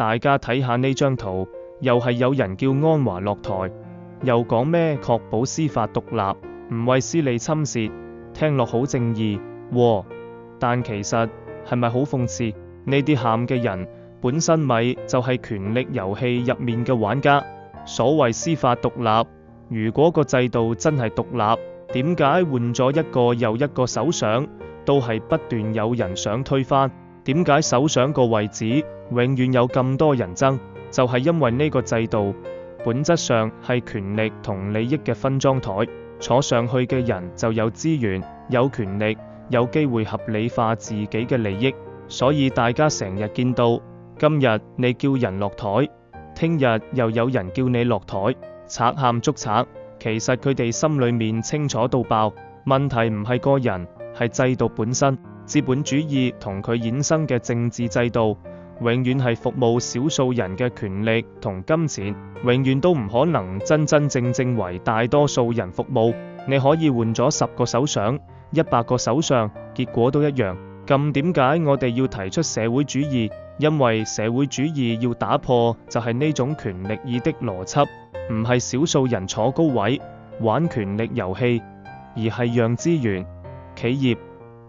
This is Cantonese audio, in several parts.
大家睇下呢張圖，又係有人叫安華落台，又講咩確保司法獨立，唔為私利侵蝕，聽落好正義喎。但其實係咪好諷刺？呢啲喊嘅人本身咪就係權力遊戲入面嘅玩家。所謂司法獨立，如果個制度真係獨立，點解換咗一個又一個首相，都係不斷有人想推翻？點解首相個位置永遠有咁多人爭？就係因為呢個制度本質上係權力同利益嘅分贓台，坐上去嘅人就有資源、有權力、有機會合理化自己嘅利益。所以大家成日見到，今日你叫人落台，聽日又有人叫你落台，賊喊捉賊。其實佢哋心裏面清楚到爆，問題唔係個人，係制度本身。資本主義同佢衍生嘅政治制度，永遠係服務少數人嘅權力同金錢，永遠都唔可能真真正正為大多數人服務。你可以換咗10個首相、100個首相，結果都一樣。咁點解我哋要提出社會主義？因為社會主義要打破就係呢種權力義的邏輯，唔係少數人坐高位玩權力遊戲，而係讓資源、企業、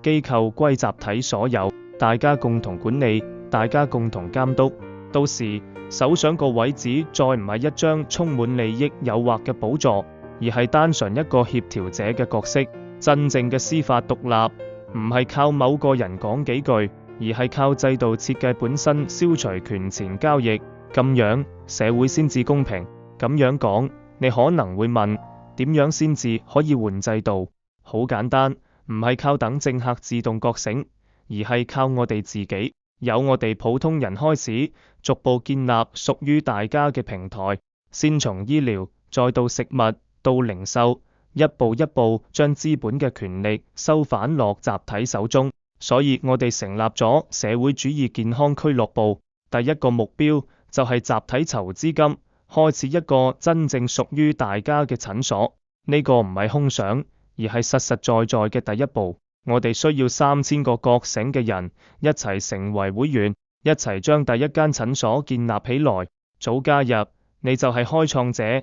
機構歸集體所有，大家共同管理，大家共同監督。到時首相個位置再唔係一張充滿利益誘惑嘅寶座，而係單純一個協調者嘅角色。真正嘅司法獨立唔係靠某個人講幾句，而係靠制度設計本身消除權錢交易，咁樣社會先至公平。咁樣講，你可能會問，點樣先至可以換制度？好簡單，唔係靠等政客自動覺醒，而係靠我哋自己，由我哋普通人開始，逐步建立屬於大家嘅平台，先從醫療，再到食物，到零售，一步一步將資本嘅權力收返落集體手中。所以我哋成立咗社會主義健康俱樂部，第一個目標就係集體籌資金，開設一個真正屬於大家嘅診所。呢個唔係空想，而係實實在在嘅第一步。我哋需要3000個覺醒嘅人一齊成為會員，一齊將第一間診所建立起來。早加入，你就係開創者，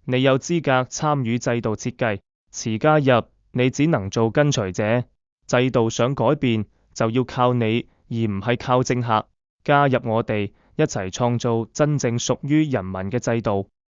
你有資格參與制度設計；遲加入，你只能做跟隨者。制度想改變，就要靠你，而唔係靠政客。加入我哋，一齊創造真正屬於人民嘅制度。